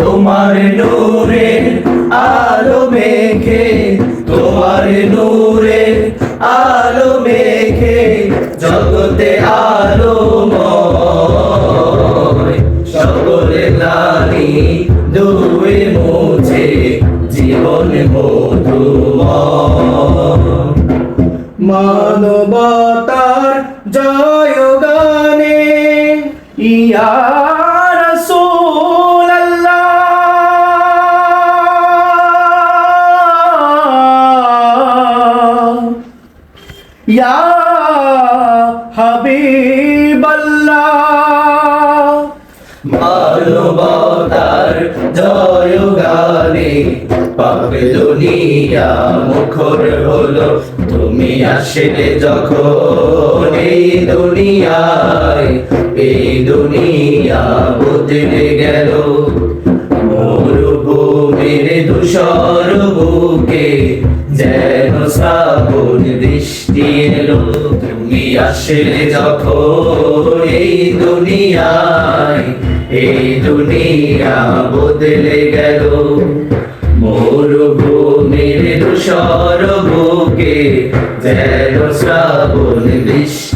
তোমার নূরের আলো মেখে, তোমার নূরের আলো মেখে জগতে আলোময়। সকলে গ্লানি ধুয়ে মুছে জীবন মধুময়। মানবতার জয়গানে ইয়া রাসূলুল্লাহ, ইয়া হাবিবাল্লাহ। মানবতার জয়গানে পাক দুনিয়া মুখর হলো, তুমি আসলে যখন এই দুনিয়ায়, এই দুনিয়া বদলে গেল। মরুভূমির ধূসর বুকে যেন শ্রাবণ বৃষ্টি এলো, তুমি আসলে যখন এই দুনিয়ায়, এই দুনিয়া বদলে গেল। মরুভূমির ধূসর বুকে যেন শ্রাবণ বৃষ্টি